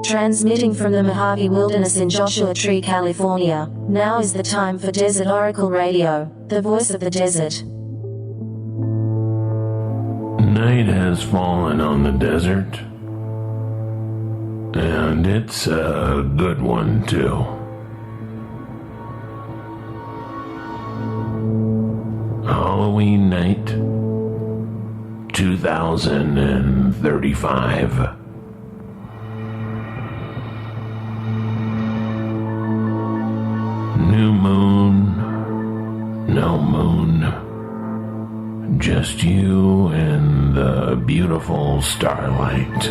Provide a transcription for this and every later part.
Transmitting from the Mojave Wilderness in Joshua Tree, California, now is the time for Desert Oracle Radio, the voice of the desert. Night has fallen on the desert, and it's a good one, too. Halloween night, 2035. New moon, no moon, just you and the beautiful starlight.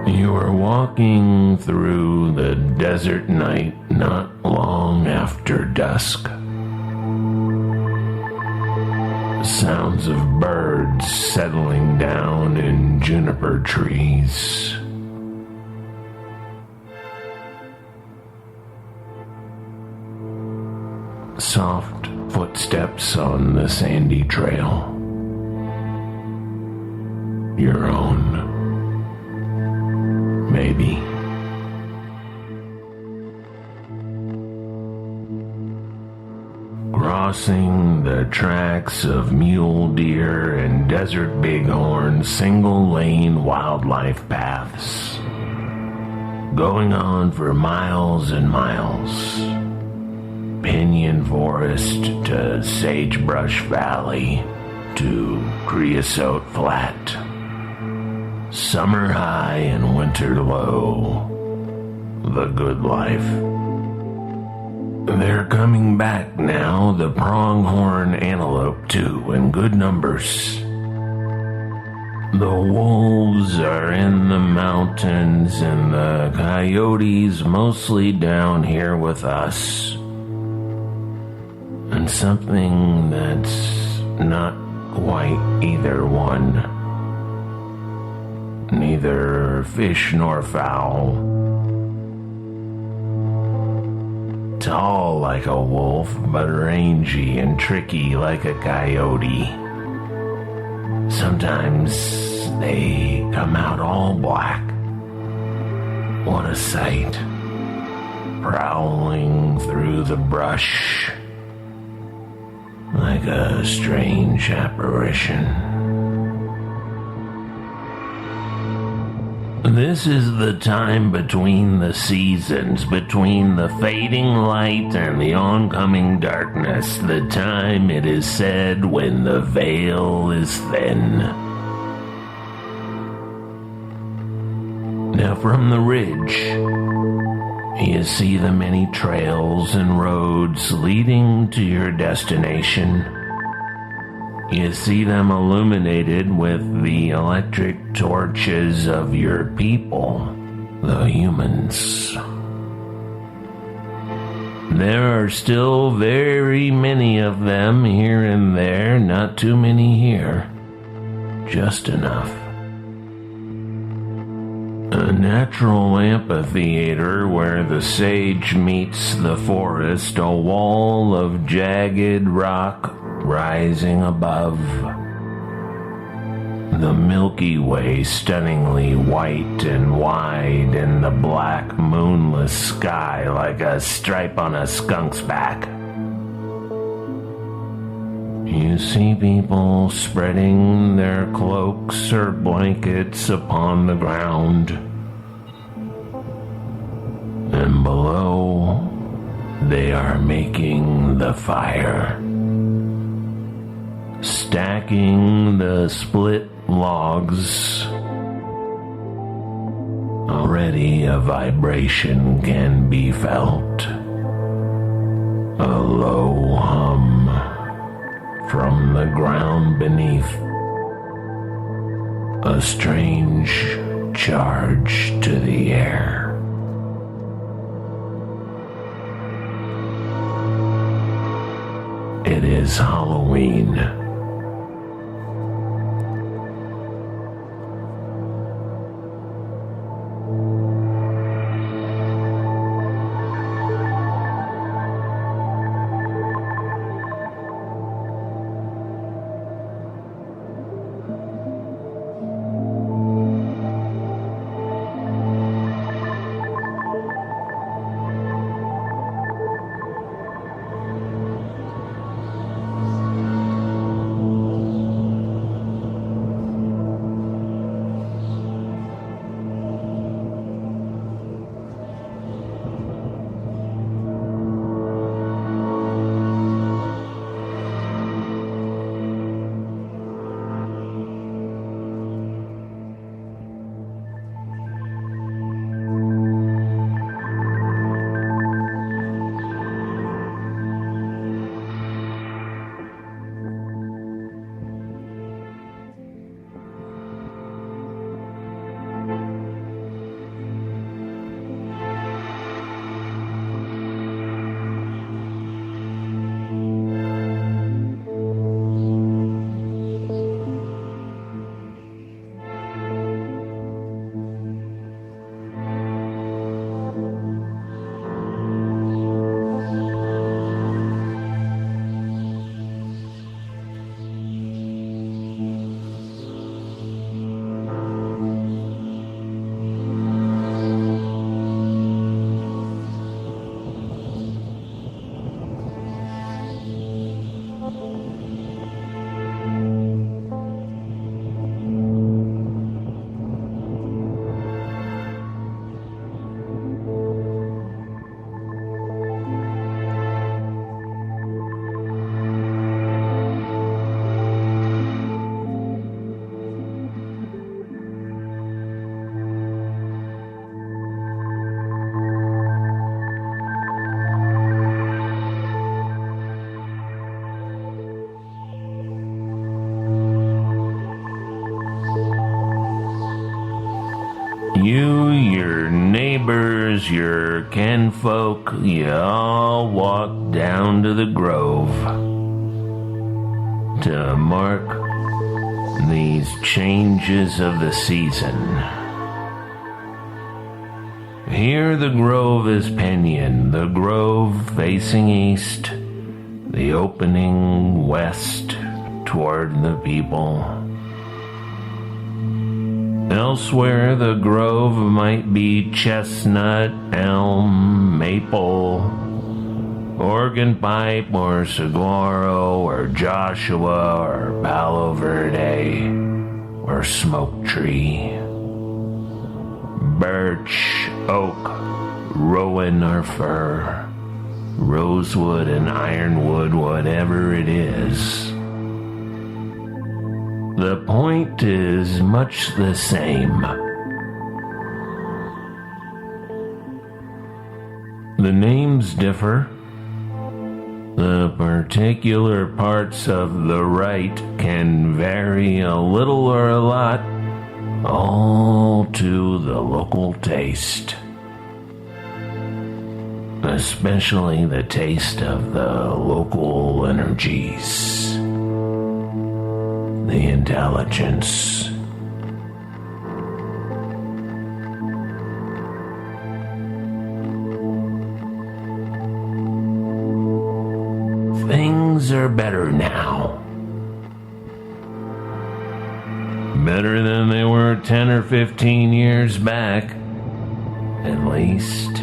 You are walking through the desert night not long after dusk. Sounds of birds settling down in juniper trees. Soft footsteps on the sandy trail. Your own. Maybe. Crossing the tracks of mule deer and desert bighorn single-lane wildlife paths. Going on for miles and miles. Pinyon Forest to Sagebrush Valley to Creosote Flat. Summer high and winter low. The good life. They're coming back now, the pronghorn antelope too, in good numbers. The wolves are in the mountains and the coyotes mostly down here with us. And something that's not quite either one. Neither fish nor fowl. Tall like a wolf, but rangy and tricky like a coyote. Sometimes they come out all black. What a sight. Prowling through the brush like a strange apparition. This is the time between the seasons, between the fading light and the oncoming darkness, the time, it is said, when the veil is thin. Now from the ridge, you see the many trails and roads leading to your destination. You see them illuminated with the electric torches of your people, the humans. There are still very many of them here and there, not too many here, just enough. A natural amphitheater where the sage meets the forest, a wall of jagged rock rising above. The Milky Way stunningly white and wide in the black moonless sky like a stripe on a skunk's back. You see people spreading their cloaks or blankets upon the ground. And below, they are making the fire. Stacking the split logs. Already a vibration can be felt. A low hum from the ground beneath. A strange charge to the air. It is Halloween. as your kinfolk, you all walk down to the grove to mark these changes of the season. Here the grove is pinioned, the grove facing east, the opening west toward the people. Elsewhere the grove might be chestnut, elm, maple, organ pipe, or saguaro, or Joshua, or Palo Verde, or smoke tree. Birch, oak, rowan, or fir, rosewood and ironwood, whatever it is. The point is much the same. The names differ. The particular parts of the rite can vary a little or a lot, all to the local taste. Especially the taste of the local energies, the intelligence. Things are better now. Better than they were 10 or 15 years back, at least.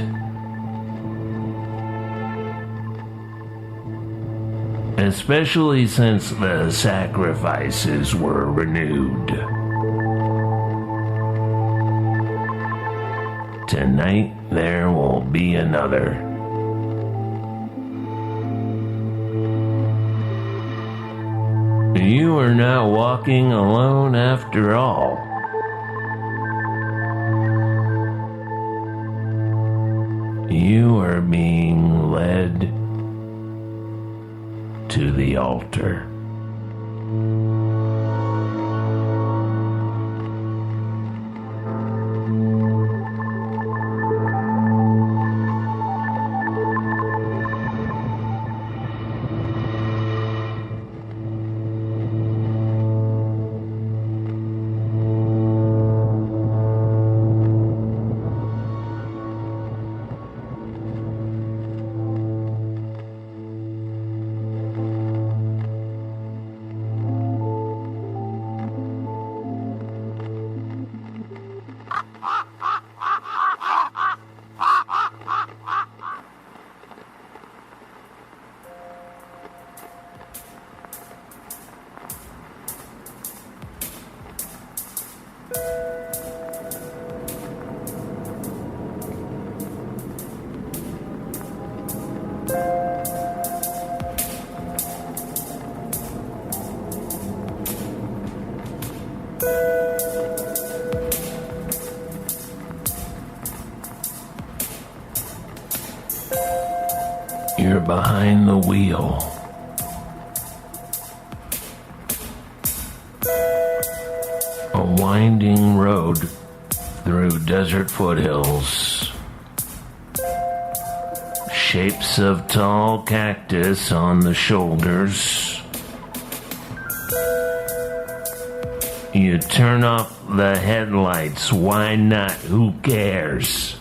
Especially since the sacrifices were renewed. Tonight there will be another. You are not walking alone after all. You are being led to the altar. You're behind the wheel. A winding road through desert foothills. Shapes of tall cactus on the shoulders. You turn off the headlights. Why not? Who cares?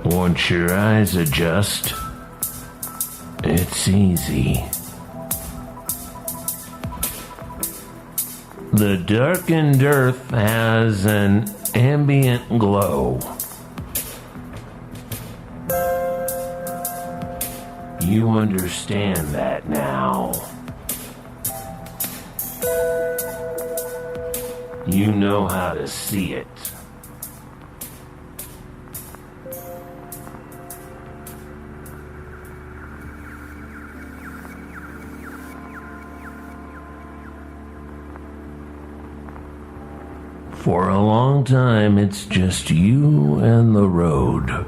Once your eyes adjust, it's easy. The darkened earth has an ambient glow. You understand that now. You know how to see it. For a long time, it's just you and the road.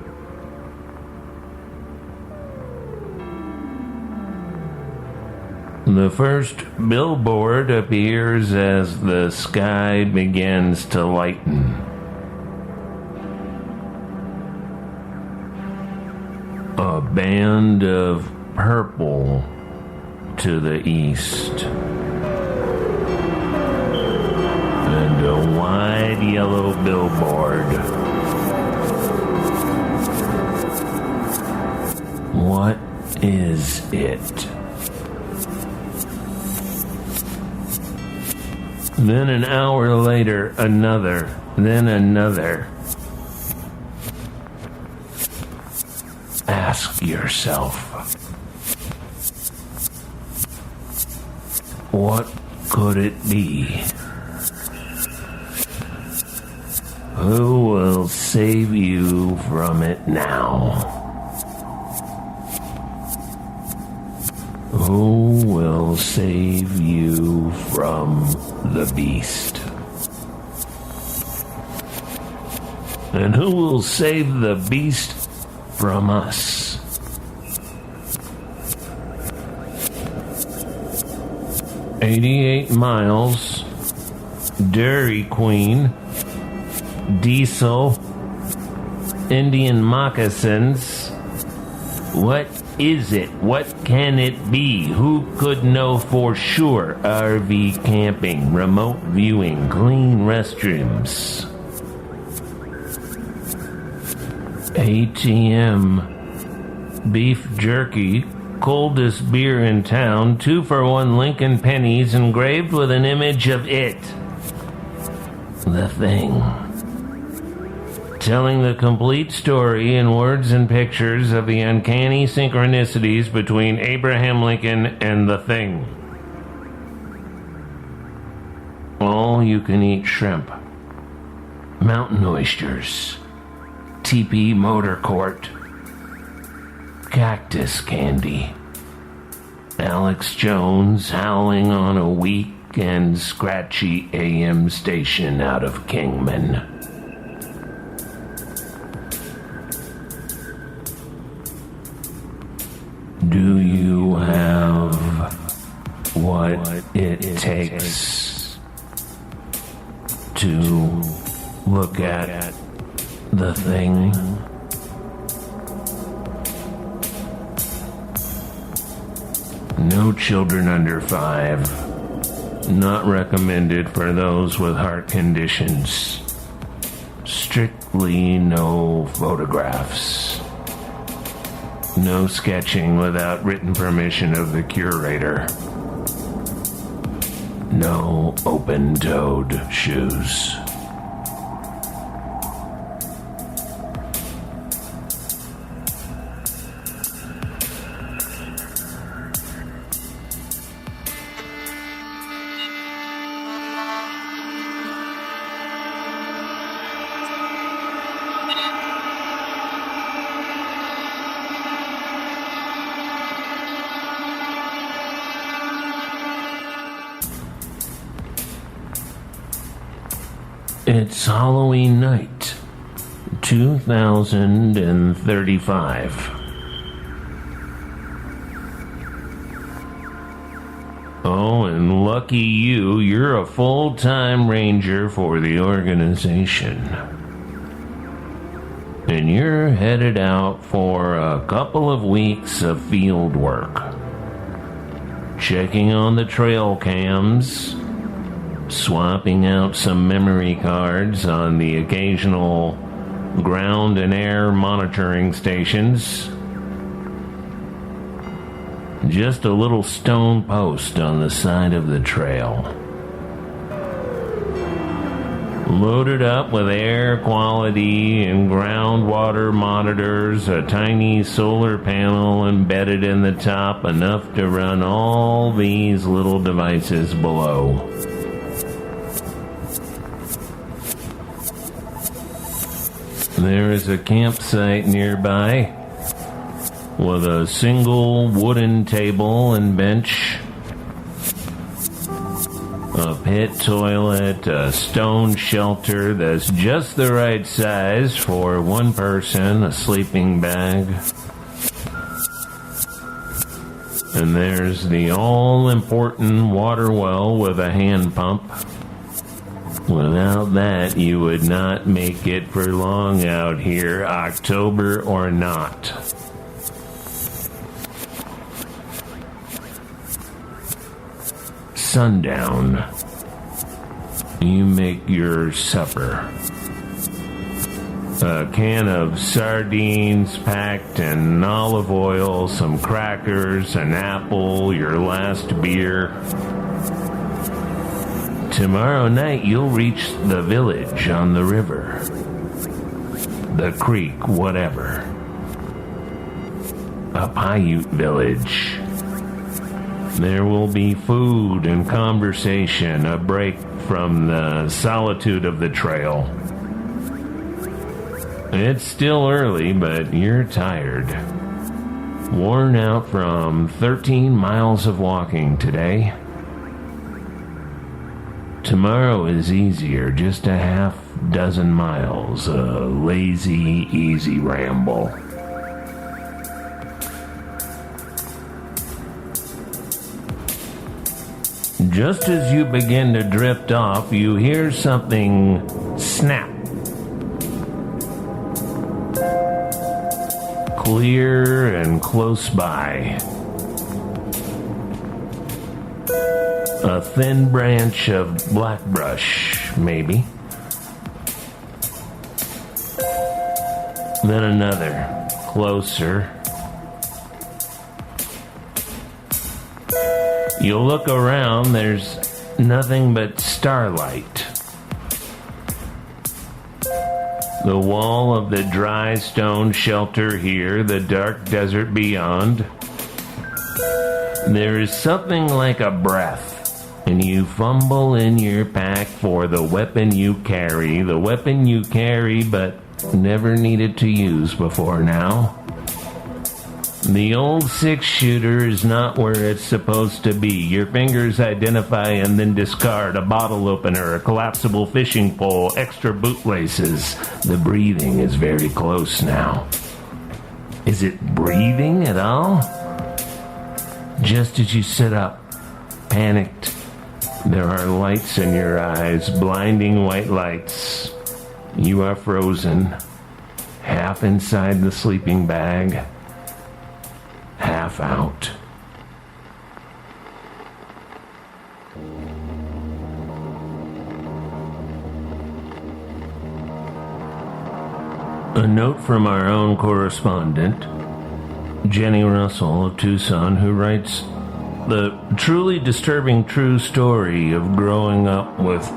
The first billboard appears as the sky begins to lighten. A band of purple to the east. And a wide yellow billboard. What is it? Then an hour later, another, then another. Ask yourself, what could it be? Who will save you from it now? Who will save you from the beast? And who will save the beast from us? "88 miles, Dairy Queen, diesel, Indian moccasins. What is it? What can it be? Who could know for sure? RV camping, remote viewing, clean restrooms. ATM, beef jerky, coldest beer in town, 2-for-1 Lincoln pennies engraved with an image of it. The Thing. Telling the complete story in words and pictures of the uncanny synchronicities between Abraham Lincoln and the Thing. All-you-can-eat shrimp, mountain oysters, teepee motor court, cactus candy, Alex Jones howling on a weak and scratchy AM station out of Kingman. Do you have what it takes to look at the Thing? No children under 5. Not recommended for those with heart conditions. Strictly no photographs. No sketching without written permission of the curator. No open-toed shoes. It's Halloween night, 2035. Oh, and lucky you, you're a full-time ranger for the organization. And you're headed out for a couple of weeks of field work. Checking on the trail cams, swapping out some memory cards on the occasional ground and air monitoring stations. Just a little stone post on the side of the trail. Loaded up with air quality and groundwater monitors, a tiny solar panel embedded in the top, enough to run all these little devices below. There is a campsite nearby with a single wooden table and bench, a pit toilet, a stone shelter that's just the right size for one person, a sleeping bag, And there's the all-important water well with a hand pump. Without that, you would not make it for long out here, October or not. Sundown. You make your supper. A can of sardines packed in olive oil, some crackers, an apple, your last beer. Tomorrow night you'll reach the village on the river. The creek, whatever. A Paiute village. There will be food and conversation, a break from the solitude of the trail. It's still early, but you're tired. Worn out from 13 miles of walking today. Tomorrow is easier, just a half dozen miles, a lazy, easy ramble. Just as you begin to drift off, you hear something snap. Clear and close by. A thin branch of blackbrush, maybe. Then another, closer. You look around, there's nothing but starlight. The wall of the dry stone shelter here, the dark desert beyond. There is something like a breath, and you fumble in your pack for the weapon you carry but never needed to use before now. The old 6-shooter is not where it's supposed to be. Your fingers identify and then discard a bottle opener, a collapsible fishing pole, extra bootlaces. The breathing is very close now. Is it breathing at all? Just as you sit up, panicked, there are lights in your eyes, blinding white lights. You are frozen, half inside the sleeping bag, half out. A note from our own correspondent, Jenny Russell of Tucson, who writes, "The truly disturbing true story of growing up with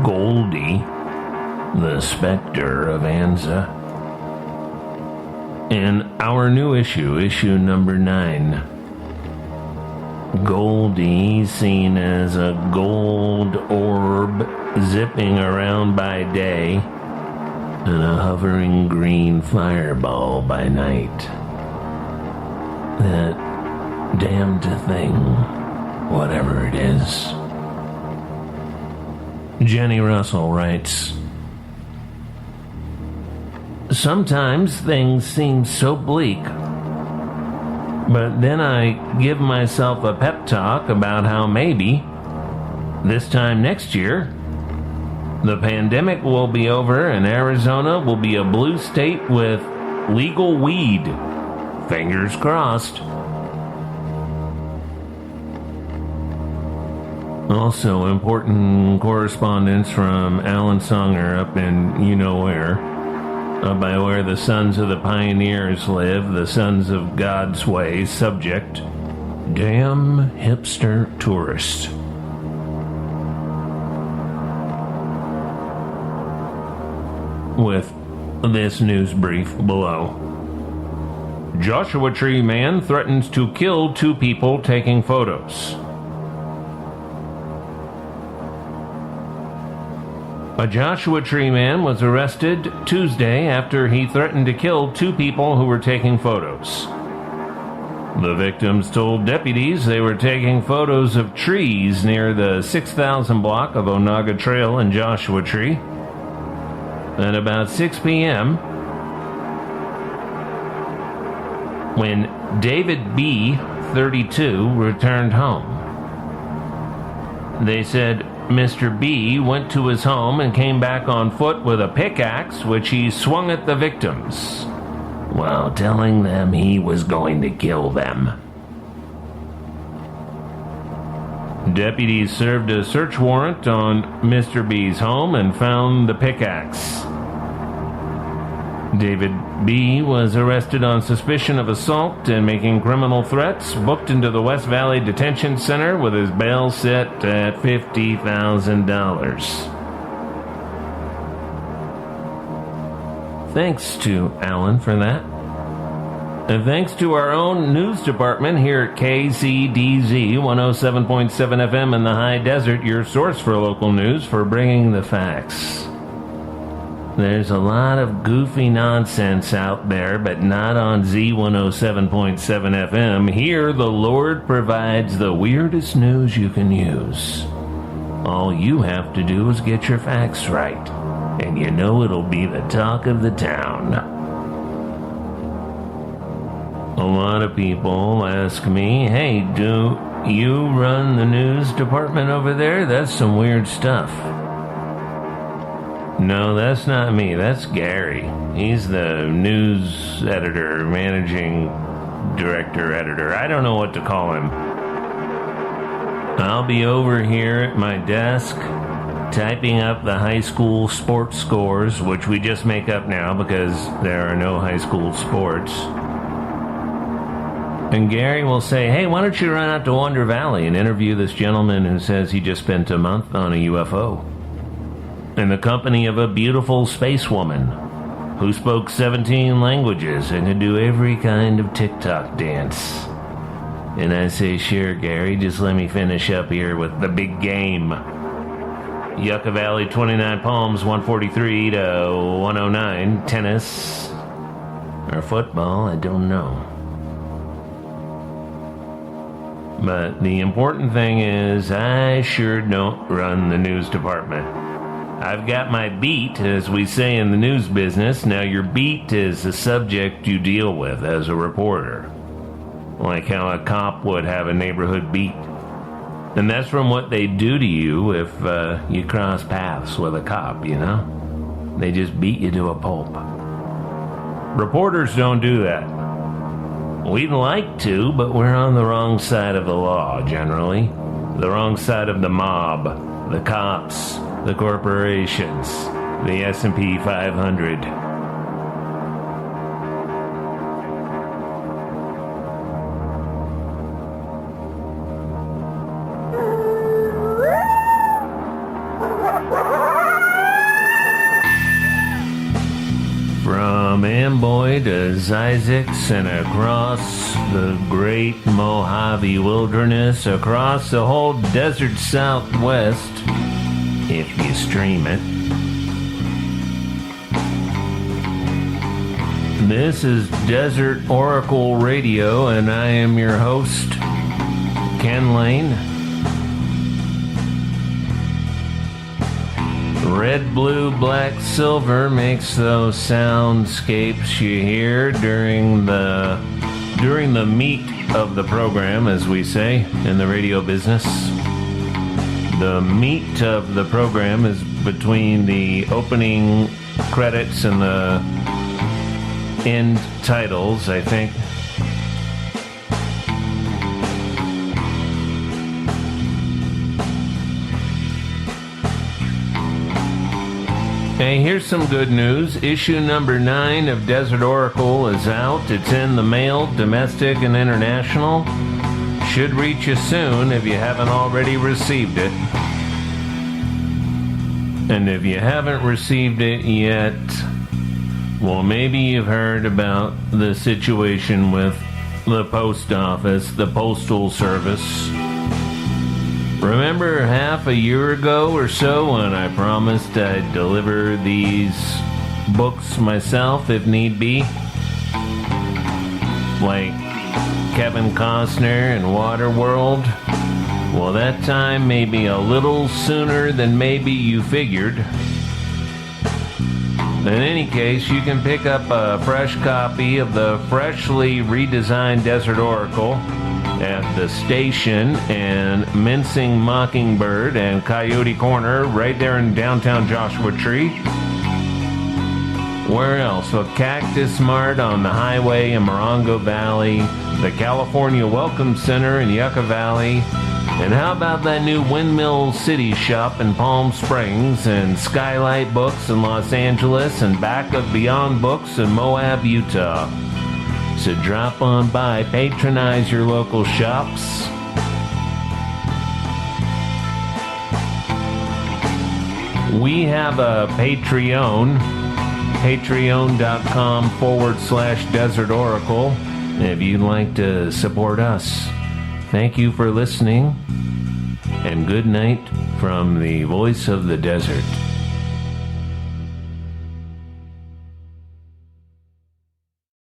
Goldie, the specter of Anza." In our new issue number 9, Goldie, seen as a gold orb zipping around by day and a hovering green fireball by night. That damned thing, whatever it is. Jenny Russell writes, "Sometimes things seem so bleak, but then I give myself a pep talk about how maybe, this time next year, the pandemic will be over and Arizona will be a blue state with legal weed. Fingers crossed." Also, important correspondence from Alan Songer up in you-know-where, by where the sons of the pioneers live, the sons of God's way. Subject, damn hipster tourist. With this news brief below. Joshua Tree man threatens to kill 2 people taking photos. A Joshua Tree man was arrested Tuesday after he threatened to kill 2 people who were taking photos. The victims told deputies they were taking photos of trees near the 6,000 block of Onaga Trail in Joshua Tree. At about 6 p.m., when David B., 32 returned home. They said Mr. B went to his home and came back on foot with a pickaxe, which he swung at the victims, while telling them he was going to kill them. Deputies served a search warrant on Mr. B's home and found the pickaxe. David B. was arrested on suspicion of assault and making criminal threats, booked into the West Valley Detention Center with his bail set at $50,000. Thanks to Alan for that. And thanks to our own news department here at KCDZ 107.7 FM in the High Desert, your source for local news, for bringing the facts. There's a lot of goofy nonsense out there, but not on Z107.7 FM. Here, the Lord provides the weirdest news you can use. All you have to do is get your facts right, and you know it'll be the talk of the town. A lot of people ask me, hey, do you run the news department over there? That's some weird stuff. No, that's not me. That's Gary. He's the news editor, managing director, editor. I don't know what to call him. I'll be over here at my desk typing up the high school sports scores, which we just make up now because there are no high school sports. And Gary will say, hey, why don't you run out to Wonder Valley and interview this gentleman who says he just spent a month on a UFO in the company of a beautiful space woman who spoke 17 languages and could do every kind of TikTok dance. And I say, sure, Gary, just let me finish up here with the big game. Yucca Valley, 29 Palms, 143 to 109. Tennis or football, I don't know. But the important thing is, I sure don't run the news department. I've got my beat, as we say in the news business. Now, your beat is the subject you deal with as a reporter. Like how a cop would have a neighborhood beat. And that's from what they do to you if you cross paths with a cop, you know? They just beat you to a pulp. Reporters don't do that. We'd like to, but we're on the wrong side of the law, generally. The wrong side of the mob, the cops, the corporations, the S&P 500. From Amboy to Zzyzx and across the great Mojave Wilderness, across the whole desert Southwest, if you stream it. This is Desert Oracle Radio, and I am your host, Ken Lane. Red, Blue, Black, Silver makes those soundscapes you hear during the meat of the program, as we say in the radio business. The meat of the program is between the opening credits and the end titles, I think. Hey, here's some good news. Issue number 9 of Desert Oracle is out. It's in the mail, domestic and international. Should reach you soon if you haven't already received it. And if you haven't received it yet, well, maybe you've heard about the situation with the post office, the postal service. Remember half a year ago or so when I promised I'd deliver these books myself if need be? Like Kevin Costner and Waterworld? Well, that time may be a little sooner than maybe you figured. In any case, you can pick up a fresh copy of the freshly redesigned Desert Oracle at the station and Mincing Mockingbird and Coyote Corner right there in downtown Joshua Tree. Where else? Well, Cactus Mart on the highway in Morongo Valley, the California Welcome Center in Yucca Valley, and how about that new Windmill City shop in Palm Springs, and Skylight Books in Los Angeles, and back of Beyond Books in Moab, Utah. So drop on by, patronize your local shops. We have a Patreon, patreon.com/Desert Oracle, if you'd like to support us. Thank you for listening, and good night from the voice of the desert.